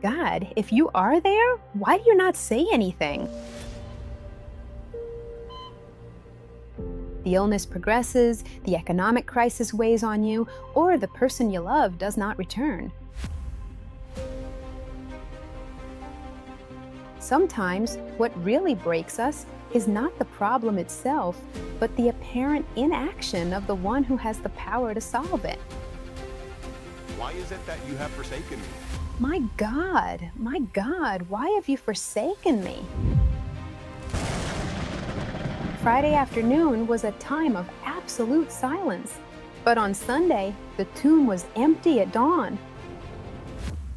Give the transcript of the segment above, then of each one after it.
God, if you are there, why do you not say anything? The illness progresses, the economic crisis weighs on you, or the person you love does not return. Sometimes, what really breaks us is not the problem itself, but the apparent inaction of the one who has the power to solve it. Why is it that you have forsaken me? My God, why have you forsaken me? Friday afternoon was a time of absolute silence, but on Sunday, the tomb was empty at dawn.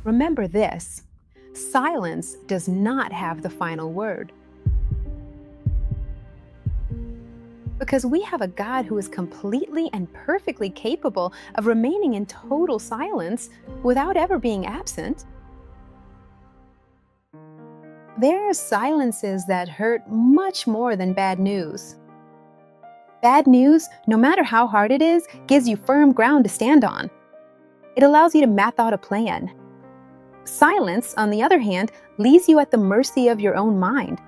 Remember this: silence does not have the final word. Because we have a God who is completely and perfectly capable of remaining in total silence without ever being absent. There are silences that hurt much more than bad news. Bad news, no matter how hard it is, gives you firm ground to stand on. It allows you to map out a plan. Silence, on the other hand, leaves you at the mercy of your own mind.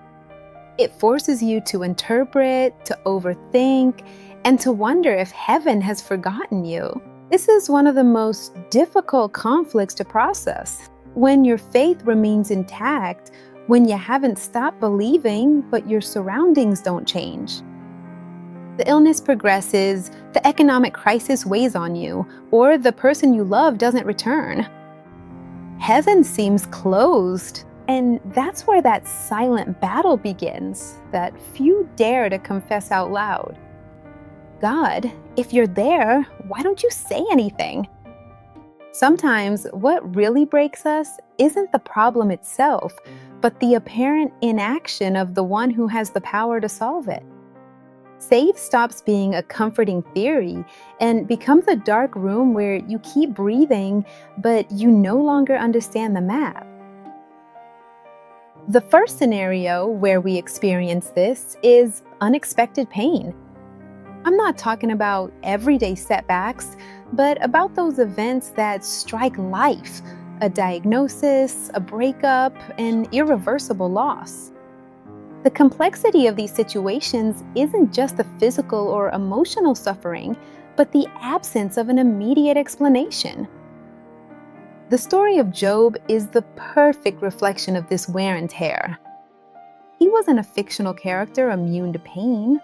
It forces you to interpret, to overthink, and to wonder if heaven has forgotten you. This is one of the most difficult conflicts to process. When your faith remains intact, when you haven't stopped believing, but your surroundings don't change. The illness progresses, the economic crisis weighs on you, or the person you love doesn't return. Heaven seems closed, and that's where that silent battle begins that few dare to confess out loud. God, if you're there, why don't you say anything? Sometimes what really breaks us isn't the problem itself, but the apparent inaction of the one who has the power to solve it. Faith stops being a comforting theory and becomes a dark room where you keep breathing, but you no longer understand the map. The first scenario where we experience this is unexpected pain. I'm not talking about everyday setbacks, but about those events that strike life: a diagnosis, a breakup, an irreversible loss. The complexity of these situations isn't just the physical or emotional suffering, but the absence of an immediate explanation. The story of Job is the perfect reflection of this wear and tear. He wasn't a fictional character immune to pain.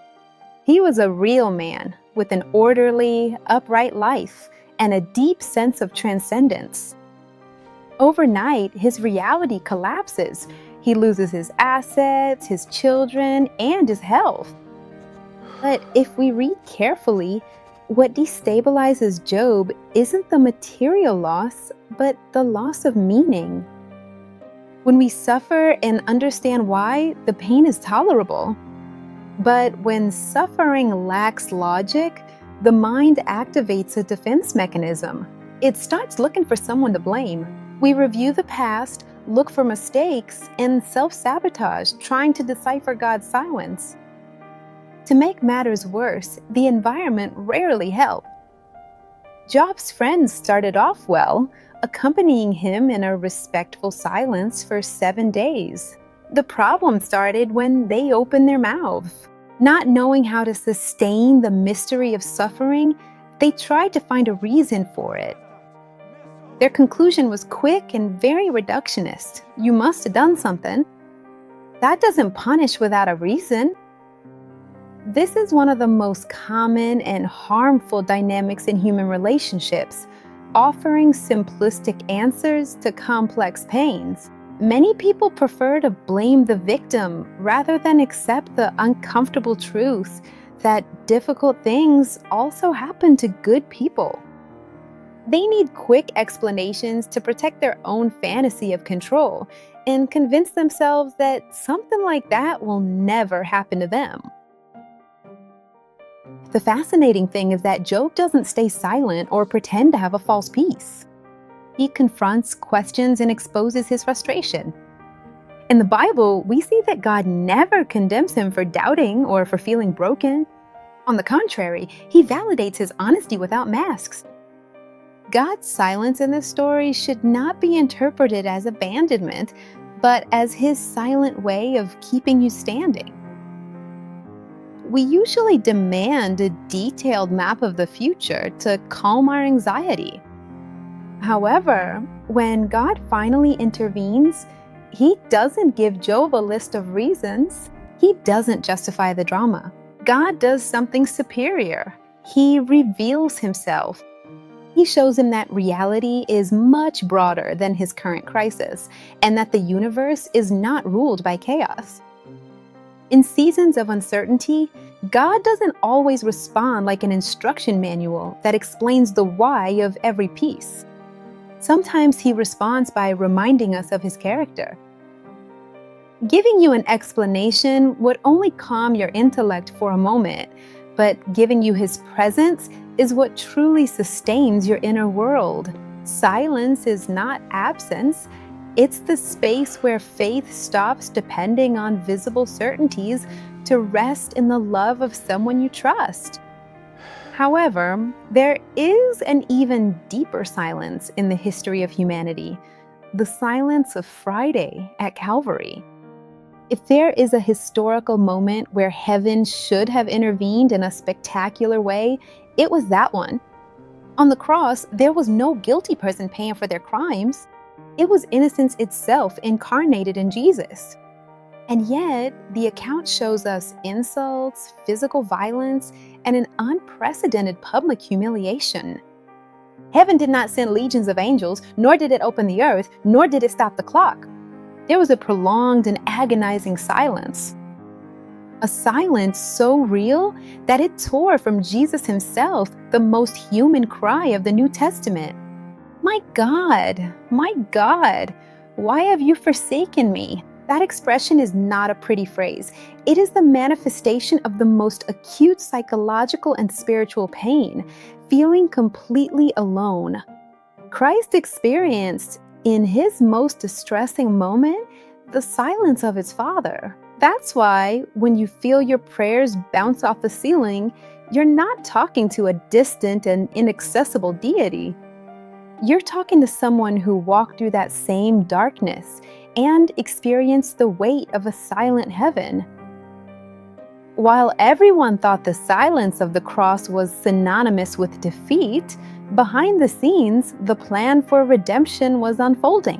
He was a real man with an orderly, upright life and a deep sense of transcendence. Overnight, his reality collapses. He loses his assets, his children, and his health. But if we read carefully, what destabilizes Job isn't the material loss, but the loss of meaning. When we suffer and understand why, the pain is tolerable. But when suffering lacks logic, the mind activates a defense mechanism. It starts looking for someone to blame. We review the past, look for mistakes, and self-sabotage, trying to decipher God's silence. To make matters worse, the environment rarely helped. Job's friends started off well, accompanying him in a respectful silence for 7 days. The problem started when they opened their mouth. Not knowing how to sustain the mystery of suffering, they tried to find a reason for it. Their conclusion was quick and very reductionist. You must have done something. That doesn't punish without a reason. This is one of the most common and harmful dynamics in human relationships, offering simplistic answers to complex pains. Many people prefer to blame the victim rather than accept the uncomfortable truth that difficult things also happen to good people. They need quick explanations to protect their own fantasy of control and convince themselves that something like that will never happen to them. The fascinating thing is that Job doesn't stay silent or pretend to have a false peace. He confronts, questions, and exposes his frustration. In the Bible, we see that God never condemns him for doubting or for feeling broken. On the contrary, he validates his honesty without masks. God's silence in this story should not be interpreted as abandonment, but as his silent way of keeping you standing. We usually demand a detailed map of the future to calm our anxiety. However, when God finally intervenes, he doesn't give Job a list of reasons. He doesn't justify the drama. God does something superior. He reveals himself. He shows him that reality is much broader than his current crisis, and that the universe is not ruled by chaos. In seasons of uncertainty, God doesn't always respond like an instruction manual that explains the why of every piece. Sometimes he responds by reminding us of his character. Giving you an explanation would only calm your intellect for a moment, but giving you his presence is what truly sustains your inner world. Silence is not absence. It's the space where faith stops depending on visible certainties to rest in the love of someone you trust. However, there is an even deeper silence in the history of humanity, the silence of Friday at Calvary. If there is a historical moment where heaven should have intervened in a spectacular way, it was that one. On the cross, there was no guilty person paying for their crimes. It was innocence itself incarnated in Jesus. And yet, the account shows us insults, physical violence, and an unprecedented public humiliation. Heaven did not send legions of angels, nor did it open the earth, nor did it stop the clock. There was a prolonged and agonizing silence. A silence so real that it tore from Jesus himself the most human cry of the New Testament. My God, why have you forsaken me? That expression is not a pretty phrase. It is the manifestation of the most acute psychological and spiritual pain, feeling completely alone. Christ experienced, in his most distressing moment, the silence of his Father. That's why when you feel your prayers bounce off the ceiling, you're not talking to a distant and inaccessible deity. You're talking to someone who walked through that same darkness and experienced the weight of a silent heaven. While everyone thought the silence of the cross was synonymous with defeat, behind the scenes, the plan for redemption was unfolding.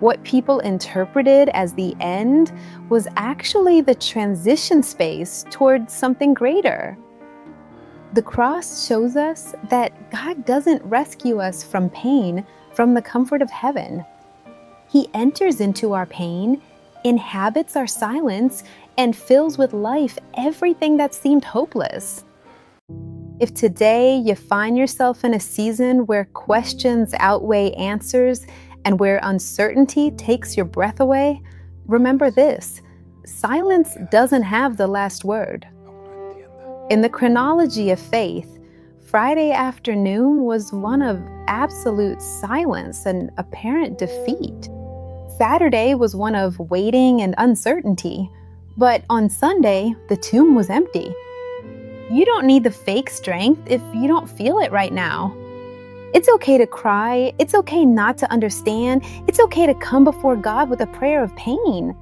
What people interpreted as the end was actually the transition space towards something greater. The cross shows us that God doesn't rescue us from pain from the comfort of heaven. He enters into our pain, inhabits our silence, and fills with life everything that seemed hopeless. If today you find yourself in a season where questions outweigh answers and where uncertainty takes your breath away, remember this: silence doesn't have the last word. In the chronology of faith, Friday afternoon was one of absolute silence and apparent defeat. Saturday was one of waiting and uncertainty, but on Sunday, the tomb was empty. You don't need the fake strength if you don't feel it right now. It's okay to cry. It's okay not to understand. It's okay to come before God with a prayer of pain.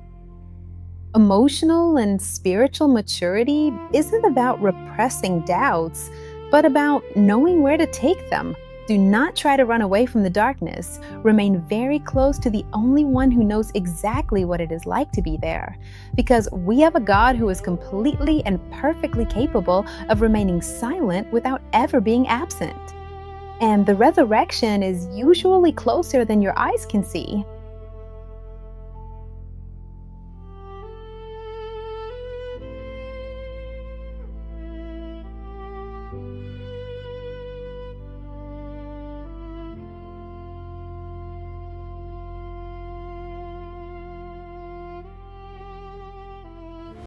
Emotional and spiritual maturity isn't about repressing doubts, but about knowing where to take them. Do not try to run away from the darkness. Remain very close to the only one who knows exactly what it is like to be there. Because we have a God who is completely and perfectly capable of remaining silent without ever being absent. And the resurrection is usually closer than your eyes can see.